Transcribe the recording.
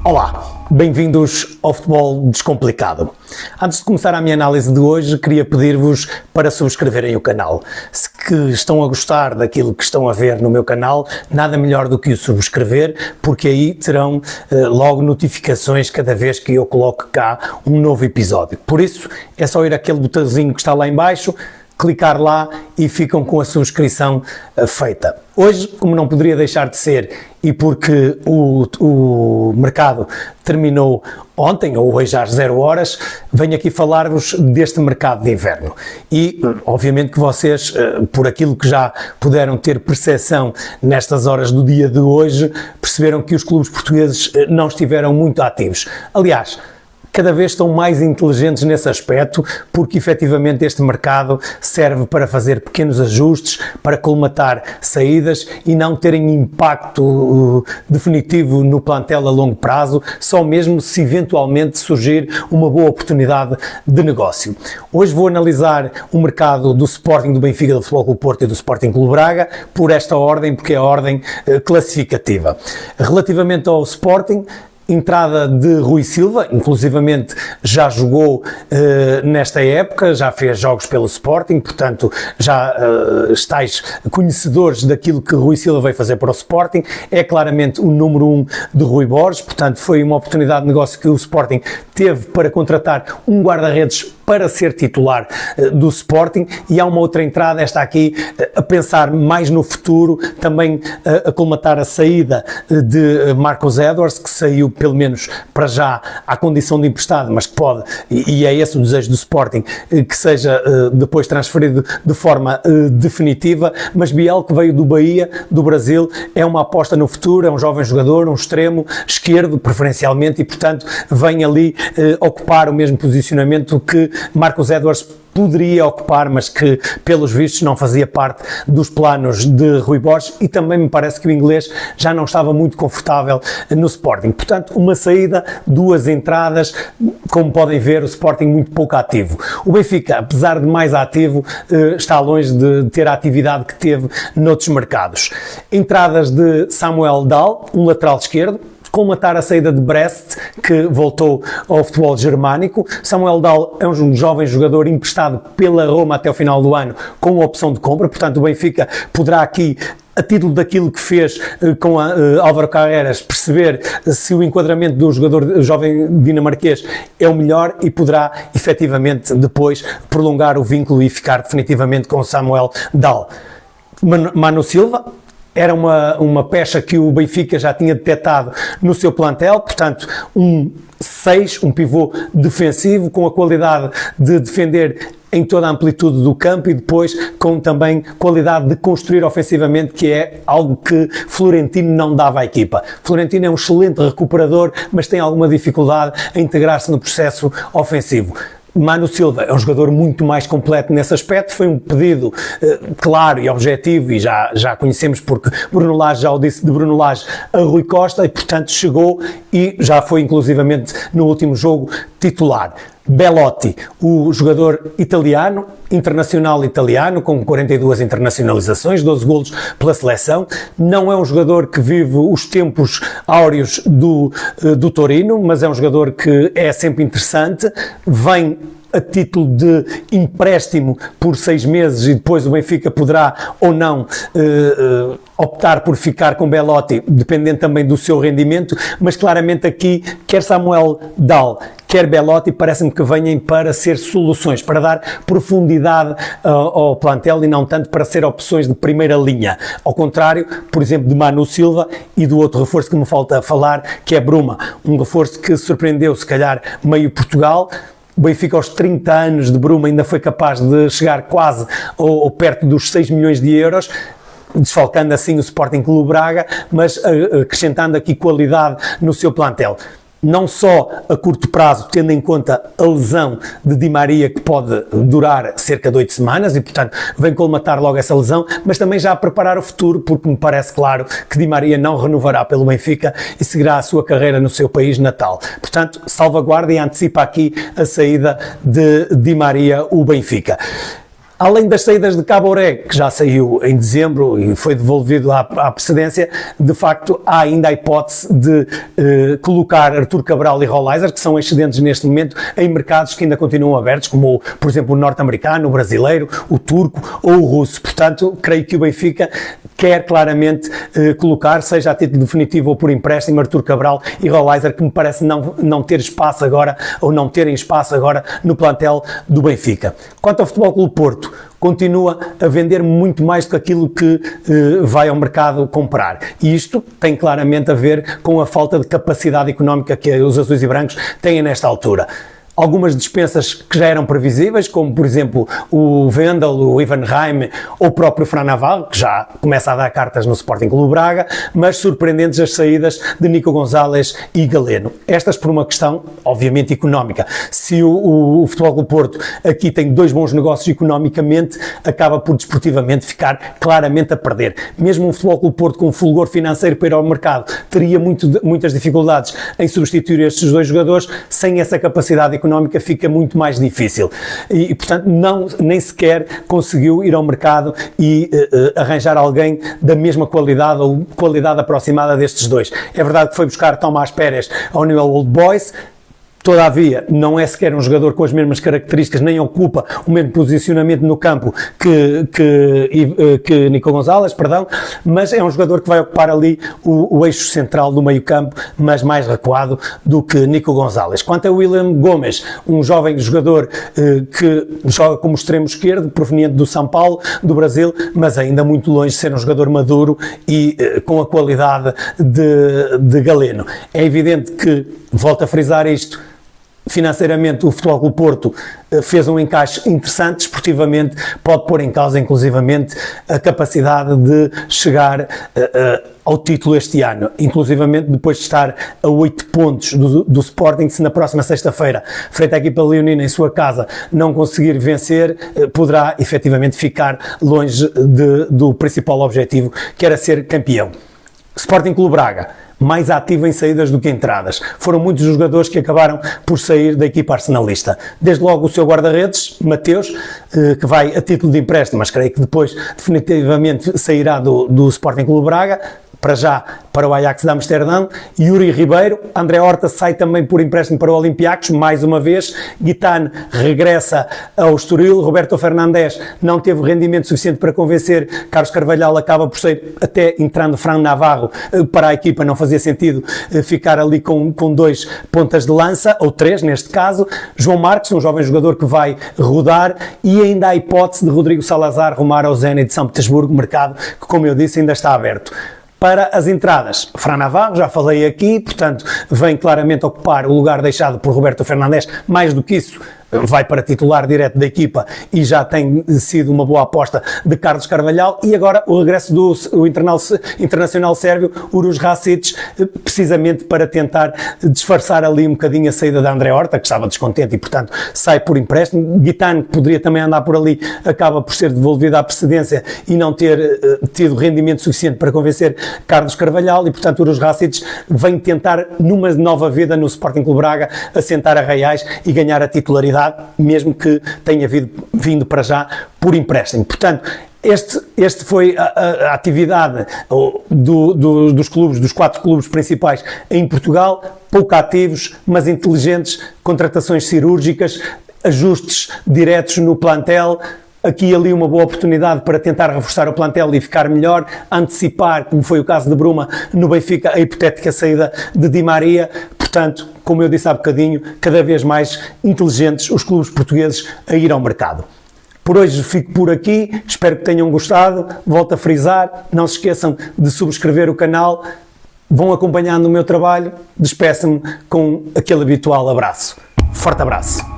Olá, bem-vindos ao Futebol Descomplicado. Antes de começar a minha análise de hoje, queria pedir-vos para subscreverem o canal. Se que estão a gostar daquilo que estão a ver no meu canal, nada melhor do que o subscrever, porque aí terão logo notificações cada vez que eu coloco cá um novo episódio. Por isso, é só ir àquele botãozinho que está lá em baixo, clicar lá e ficam com a subscrição feita. Hoje, como não poderia deixar de ser, e porque o mercado terminou ontem, ou hoje às 0 horas, venho aqui falar-vos deste mercado de inverno. E, obviamente, que vocês, por aquilo que já puderam ter percepção nestas horas do dia de hoje, perceberam que os clubes portugueses não estiveram muito ativos. Aliás, cada vez estão mais inteligentes nesse aspecto, porque efetivamente este mercado serve para fazer pequenos ajustes, para colmatar saídas e não terem impacto definitivo no plantel a longo prazo, só mesmo se eventualmente surgir uma boa oportunidade de negócio. Hoje vou analisar o mercado do Sporting, do Benfica, do Futebol Clube Porto e do Sporting Clube Braga, por esta ordem, porque é a ordem classificativa. Relativamente ao Sporting, entrada de Rui Silva, inclusivamente já jogou nesta época, já fez jogos pelo Sporting, portanto já estáis conhecedores daquilo que Rui Silva veio fazer para o Sporting, é claramente o número 1 de Rui Borges, portanto foi uma oportunidade de negócio que o Sporting teve para contratar um guarda-redes para ser titular do Sporting, e há uma outra entrada, esta aqui, a pensar mais no futuro, também a colmatar a saída de Marcos Edwards, que saiu pelo menos para já à condição de emprestado, mas que pode, e é esse o desejo do Sporting, que seja depois transferido de forma definitiva. Mas Biel, que veio do Bahia, do Brasil, é uma aposta no futuro, é um jovem jogador, um extremo esquerdo, preferencialmente, e portanto vem ali ocupar o mesmo posicionamento que Marcos Edwards poderia ocupar, mas que pelos vistos não fazia parte dos planos de Rui Borges, e também me parece que o inglês já não estava muito confortável no Sporting. Portanto, uma saída, duas entradas, como podem ver, o Sporting muito pouco ativo. O Benfica, apesar de mais ativo, está longe de ter a atividade que teve noutros mercados. Entradas de Samuel Dahl, um lateral esquerdo, colmatar a saída de Brest, que voltou ao futebol germânico. Samuel Dahl é um jovem jogador emprestado pela Roma até o final do ano, com opção de compra, portanto o Benfica poderá aqui, a título daquilo que fez com Álvaro Carreras, perceber se o enquadramento do jogador jovem dinamarquês é o melhor, e poderá efetivamente depois prolongar o vínculo e ficar definitivamente com Samuel Dahl. Manu Silva era uma pecha que o Benfica já tinha detectado no seu plantel, portanto um 6, um pivô defensivo com a qualidade de defender em toda a amplitude do campo e depois com também qualidade de construir ofensivamente, que é algo que Florentino não dava à equipa. Florentino é um excelente recuperador, mas tem alguma dificuldade a integrar-se no processo ofensivo. Manu Silva é um jogador muito mais completo nesse aspecto, foi um pedido claro e objetivo, e já conhecemos, porque Bruno Lage já o disse, de Bruno Lage a Rui Costa, e portanto chegou e já foi inclusivamente no último jogo titular. Belotti, o jogador italiano, internacional italiano, com 42 internacionalizações, 12 golos pela seleção, não é um jogador que vive os tempos áureos do Torino, mas é um jogador que é sempre interessante, vem a título de empréstimo por 6 meses, e depois o Benfica poderá ou não optar por ficar com Belotti, dependendo também do seu rendimento, mas claramente aqui, quer Samuel Dahl, quer Belotti, parece-me que venham para ser soluções, para dar profundidade ao plantel e não tanto para ser opções de primeira linha. Ao contrário, por exemplo, de Manu Silva e do outro reforço que me falta falar, que é Bruma, um reforço que surpreendeu, se calhar, meio Portugal. O Benfica, aos 30 anos de Bruma, ainda foi capaz de chegar quase ou perto dos 6 milhões de euros, desfalcando assim o Sporting Clube Braga, mas acrescentando aqui qualidade no seu plantel. Não só a curto prazo, tendo em conta a lesão de Di Maria, que pode durar cerca de 8 semanas, e portanto vem colmatar logo essa lesão, mas também já a preparar o futuro, porque me parece claro que Di Maria não renovará pelo Benfica e seguirá a sua carreira no seu país natal. Portanto, salvaguarda e antecipa aqui a saída de Di Maria, o Benfica. Além das saídas de Caboré, que já saiu em dezembro e foi devolvido à precedência, de facto há ainda a hipótese de colocar Artur Cabral e Rolaiser, que são excedentes neste momento, em mercados que ainda continuam abertos, como por exemplo o norte-americano, o brasileiro, o turco ou o russo. Portanto, creio que o Benfica quer claramente colocar, seja a título definitivo ou por empréstimo, Artur Cabral e Rolaiser, que me parece não ter espaço agora, ou não terem espaço agora no plantel do Benfica. Quanto ao Futebol Clube Porto, continua a vender muito mais do que aquilo que vai ao mercado comprar. E isto tem claramente a ver com a falta de capacidade económica que os azuis e brancos têm nesta altura. Algumas dispensas que já eram previsíveis, como por exemplo o Vendel, o Ivan Reim ou o próprio Fran Navarro, que já começa a dar cartas no Sporting Clube Braga, mas surpreendentes as saídas de Nico Gonzalez e Galeno. Estas por uma questão, obviamente, económica. Se o Futebol Clube Porto aqui tem dois bons negócios economicamente, acaba por desportivamente ficar claramente a perder. Mesmo um Futebol Clube Porto com um fulgor financeiro para ir ao mercado teria muitas dificuldades em substituir estes dois jogadores. Sem essa capacidade económica fica muito mais difícil e portanto nem sequer conseguiu ir ao mercado e arranjar alguém da mesma qualidade ou qualidade aproximada destes dois. É verdade que foi buscar Tomás Pérez ao New Old Boys. Todavia, não é sequer um jogador com as mesmas características, nem ocupa o mesmo posicionamento no campo que Nico Gonzalez, mas é um jogador que vai ocupar ali o eixo central do meio campo, mas mais recuado do que Nico Gonzalez. Quanto a William Gomes, um jovem jogador que joga como extremo esquerdo, proveniente do São Paulo, do Brasil, mas ainda muito longe de ser um jogador maduro e com a qualidade de Galeno. É evidente que, volto a frisar isto, financeiramente o Futebol Clube Porto fez um encaixe interessante, esportivamente pode pôr em causa inclusivamente a capacidade de chegar ao título este ano, inclusivamente depois de estar a 8 pontos do Sporting. Se na próxima sexta-feira, frente à equipa leonina em sua casa, não conseguir vencer, poderá efetivamente ficar longe do principal objetivo, que era ser campeão. Sporting Clube Braga, mais ativo em saídas do que entradas. Foram muitos os jogadores que acabaram por sair da equipa arsenalista. Desde logo o seu guarda-redes, Mateus, que vai a título de empréstimo, mas creio que depois definitivamente sairá do Sporting Clube Braga, para já para o Ajax de Amsterdão. Yuri Ribeiro, André Horta sai também por empréstimo para o Olympiacos, mais uma vez. Guitane regressa ao Estoril. Roberto Fernandes não teve rendimento suficiente para convencer. Carlos Carvalhal acaba por sair, até entrando Fran Navarro para a equipa, não fazia sentido ficar ali com dois pontas de lança, ou três neste caso. João Marques, um jovem jogador que vai rodar, e ainda há a hipótese de Rodrigo Salazar rumar ao Zenit de São Petersburgo, mercado que, como eu disse, ainda está aberto. Para as entradas, Fran Navarro, já falei aqui, portanto, vem claramente ocupar o lugar deixado por Roberto Fernandes. Mais do que isso, vai para titular direto da equipa e já tem sido uma boa aposta de Carlos Carvalhal. E agora o regresso do internacional sérvio Uroš Rasić, precisamente para tentar disfarçar ali um bocadinho a saída de André Horta, que estava descontente e portanto sai por empréstimo. Guitane, que poderia também andar por ali, acaba por ser devolvido à precedência e não ter tido rendimento suficiente para convencer Carlos Carvalhal, e portanto Uroš Rasić vem tentar numa nova vida no Sporting Clube Braga assentar Arraiais e ganhar a titularidade, mesmo que tenha vindo para já por empréstimo. Portanto, este foi a atividade dos clubes, dos 4 clubes principais em Portugal, pouco ativos, mas inteligentes, contratações cirúrgicas, ajustes diretos no plantel. Aqui e ali uma boa oportunidade para tentar reforçar o plantel e ficar melhor, antecipar, como foi o caso de Bruma no Benfica, a hipotética saída de Di Maria. Portanto, como eu disse há bocadinho, cada vez mais inteligentes os clubes portugueses a ir ao mercado. Por hoje fico por aqui, espero que tenham gostado. Volto a frisar, não se esqueçam de subscrever o canal, vão acompanhando o meu trabalho. Despeço-me com aquele habitual abraço. Forte abraço!